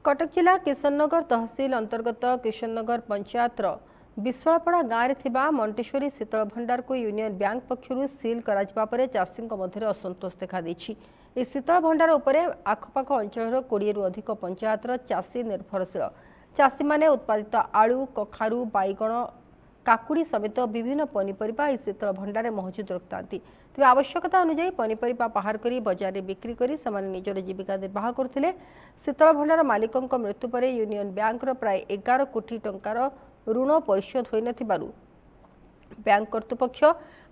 कटक जिला किशननगर तहसिल अंतर्गत किशननगर पंचायतर विश्वापड़ा गाँव में मंटेश्वरी शीतल भंडार को यूनियन बैंक पक्षर सिल कर चाषी मध्य असंतोष देखा शीतल भंडार उपर आखपाख अंचल 20 रु अधिक पंचायतर चाषी निर्भरशील चाषी माने उत्पादित आलू कखारू बैगण काकुड़ी समेत विभिन्न पनीपरिबा शीतल भंडार महजूद रखता तेज आवश्यकता अनुଯାୟୀ पनीपरिबा बाहर करी बाजार में बिक्री करी समाने निजर जीविका निर्वाह करथिले। शीतल भंडार मालिकंक मृत्यु पर यूनियन बैंक प्राय 11 कोटी टंकार ऋण परिशोध होई नथिबारु बैंक कर्तृपक्ष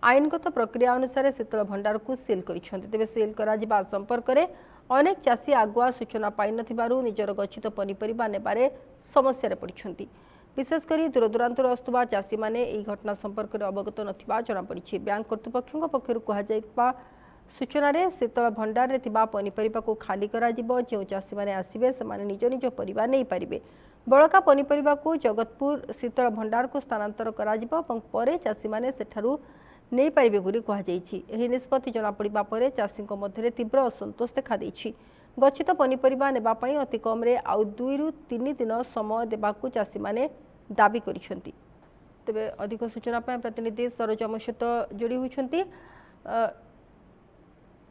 आईनगत प्रक्रिया अनुसार शीतल भंडार को सिल करिसेंति। तेबे सिल करा जिबा संपर्क में अनेक चाषी आगुआ सूचना पाई नथिबारु निजर गच्छित पनीपरिबा नेबारे समस्या पड़िछंति। विशेषकर दूरदूरांतर आसुवा चाषी मैंने घटना संपर्क में अवगत नथिबा जଣାपड़ी। बैंक कर्तृपक्ष पक्षर कहुवा सूचना शीतल भंडार में पनीपरिबा को खाली करा जिवो। जो चाषी मैंने आसबे से निज निज परिबा नहीं पारिबे। बड़का पनीपरिबा को जगतपुर शीतल भंडार को स्थानांतर करा जिवो और परे चाषी मैंने सेठारु नहीं पारिबे बोली कहुଯାଇଛି। एही निष्पत्ति जଣାपड़ा पर चाषी मध्य तीव्र असंतोष देखा देछि। गच्छित पनीपरिबा नेबा पई अति कम रे आउ 2 रु 3 दिन समय देबाकू चाषी माने दाबी करिसेंति। तबे अधिक सूचना पय प्रतिनिधि सरोज आम सहित जोड़ी होइछंती।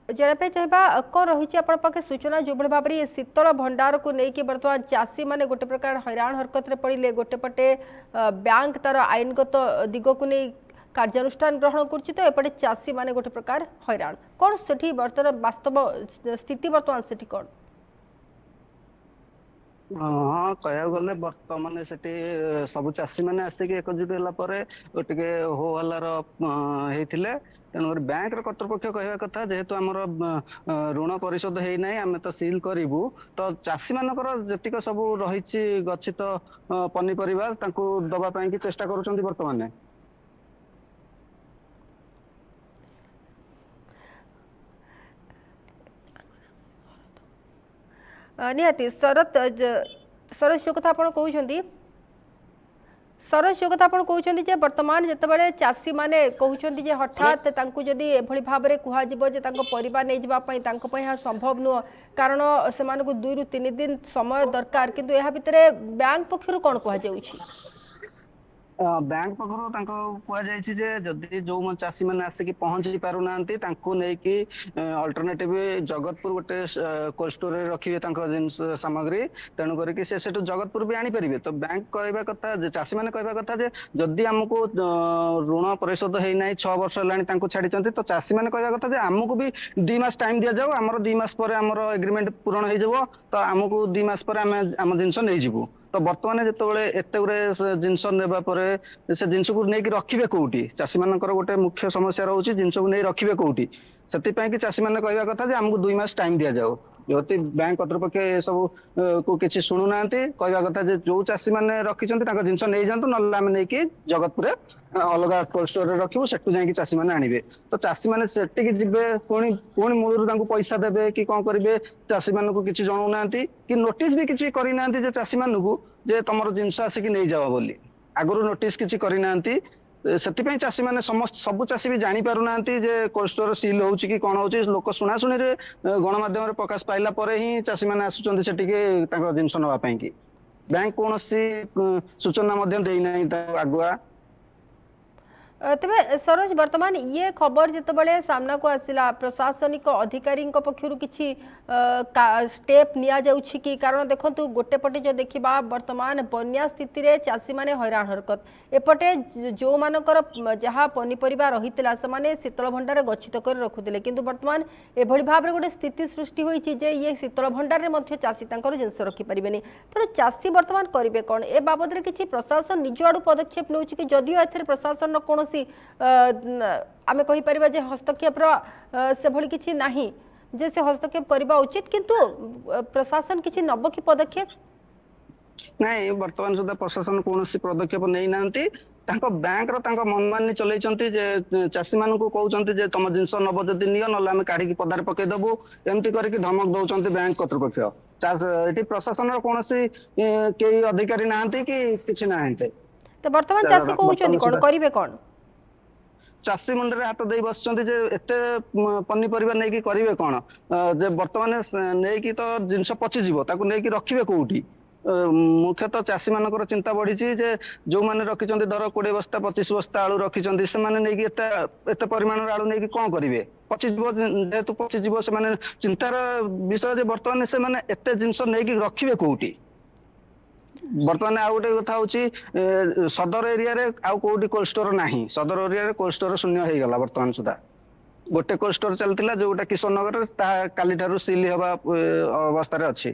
जणापे चाहबा कौन रही आपण पाखे सूचना जो भाव में शीतल भंडार को लेकिन बर्तमान चाषी माने गोटे प्रकार हैरान हरकत पड़े गोटे पटे बैंक तार आईनगत दिग को नहीं कार्यानुष्ठान ग्रहण करपटे चाषी माने गोटे प्रकार हैरान कौन से बर्तमान वास्तव स्थिति बर्तमान से कौन हाँ कह गले बर्तमान से सब चाषी मैंने आसिक एकजुट है हो हल्लार होते तेणुक बैंक कर्तृपक्ष कहवा कथा जेहेतु आमर ऋण परिशोध होना आम तो सिल करूँ तो चाषी मानकर जीक सब रही गच्छित पनीपरिबा दवापाई चेष्टा करुँच बर्तमान निहाती सरस जो कथा आपड़ कहते सरस जो कथा आपड़ कहते बर्तमान जितेबाला चाषी मैंने कहते हठात जदि एभली भाव में कह परिवार नहीं जावाई संभव नुह कारण से 2 रु 3 दिन समय दरकार किंतु यह भितर बैंक पक्षर कौन कह बैंक पक्षर कहुई जदि जो चाषी मैंने आसिक पहुंची पार ना अल्टरनेटिव जगतपुर गोटे कोल्ड स्टोर रखिए जिनस सामग्री तेणु करके जगतपुर भी आनी पारे तो बैंक कहवा कथा चाषी मैंने कहवा कथा जदि आमको ऋण परिशोध होना 6 वर्ष है छाड़ी तो चाषी मैंने कहवा कथा आमको भी 2 मास टाइम दि जाऊ आमर 2 मास पर आमर एग्रीमेंट पूरण हो तो आमको 2 मास पर आम जिनस नहीं जीवु तो बर्तमान जिते एत गुरे जिनस ने से जिनस को नहीं रखिए कौटी चाषी मान गोटे मुख्य समस्या रोचे जिनस को नहीं रखिए कौटी से कि चाषी मैंने कहवा कथा आमको 2 मास टाइम दि जाऊ जो बैंक कर्तृपक्ष ये सब को किसी शुणुना कहवा कथा जो चाषी मैंने रखिंट जिनस नहीं जातु ना नहीं जगतपुर अलग कोल्ड स्टोर रखू से चाषी मैंने आनबे तो चाषी मैंने सेठी जी पुणी मूलर पैसा देवे कि कौन करेंगे चाषी मान को किसी जनाऊना कि नोटिस भी किसी करना चाषी मानू जे तुम जिनस आसिक नहीं जावा बोली आगु नोटिस किसी करना से चाषी मैंने समस्त सब चाषी भी जानी पारना कोल्ड स्टोर सिल हो कि कौन हो लोक शुणाशुणी गणमाध्यम प्रकाश पाइला ही चाषी मैंने आसुँच से जिनस नापी कि बैंक कौन सूचना देना आगुआ तेरे सरोज वर्तमान ये खबर जितेबाला सामना को आसला प्रशासनिक अधिकारी पक्षर किसी स्टेप नि कि कारण देखु गोटे पटे जो देखा वर्तमान बन्या स्थिति रे चाषी माने हैरान हरकत एपटे जो मानकर जहाँ पनीपरिबा रही से शीतल भंडार गच्छित कर रखुले किंतु वर्तमान एभली भाव में गोटे स्थिति सृष्टि होती जे ये शीतल भंडार में चाषी जिनस रखिपारे तेणु चाषी वर्तमान करेंगे कौन ए बाबद में किसी प्रशासन निज आड़ पदक्षेप नौ कि जदियो ए प्रशासन कौन आमे कहि परिबा जे हस्तक्षेप से भली किछि नाही जे से हस्तक्षेप करबा उचित किंतु प्रशासन किछि नब कि पदक्षेप नहीं वर्तमान सुधा प्रशासन कौन पदक्षेप नहीं नांती बैंक मनमानी चलती चाषी मान को कहते तुम जिनस नब जदि नियो ना आम काढ़ी पदार पकईदेबू एमती करके धमक दौरान बैंक कर्तृपक्ष ये प्रशासन कौन कई अधिकारी ना कि ना तो वर्तमान चाषी कहउछन्ती कोन करिवे कोन ଚାଷୀ ମୁଣ୍ଡରେ ହାତ ଦେଇ ବସିଛନ୍ତି ଯେ ଏତେ ପନିପରିବା ନେଇକି କରିବେ କଣ? ଯେ ବର୍ତ୍ତମାନ ନେଇକି ତ ଜିନିଷ ପଚିଯିବ, ତାକୁ ନେଇକି ରଖିବେ କୋଉଠି? ମୁଖ୍ୟତଃ ଚାଷୀ ମାନଙ୍କର ଚିନ୍ତା ବଢିଛି ଯେ ଯୋଉମାନେ ରଖିଛନ୍ତି ଧର 20 ବସ୍ତା 25 ବସ୍ତା ଆଳୁ ରଖିଛନ୍ତି, ସେମାନେ ନେଇକି ଏତେ ଏତେ ପରିମାଣର ଆଳୁ ନେଇକି କଣ କରିବେ? ପଚିଯିବ, ଯେହେତୁ ପଚିଯିବ ସେମାନେ ଚିନ୍ତାର ବିଷୟ ଯେ ବର୍ତ୍ତମାନ ସେମାନେ ଏତେ ଜିନିଷ ନେଇକି ରଖିବେ କୋଉଠି? ବର୍ତ୍ତମାନ ଆଉ ଗୋଟେ କଥା ହଉଛି ସଦର ଏରିଆରେ ଆଉ କୋଉଠି କୋଲ୍ଡ ଷ୍ଟୋର ନାହିଁ। ସଦର ଏରିଆରେ କୋଲ୍ଡ ଷ୍ଟୋର ଶୂନ୍ୟ ହେଇଗଲା ବର୍ତ୍ତମାନ ସୁଦ୍ଧା। ଗୋଟେ କୋଲ୍ଡ ଷ୍ଟୋର ଚାଲିଥିଲା ଯୋଉଟା କିଶୋରନଗରରେ, ତାହା କାଲିଠାରୁ ସିଲ୍ ହେବା ଅବସ୍ଥାରେ ଅଛି।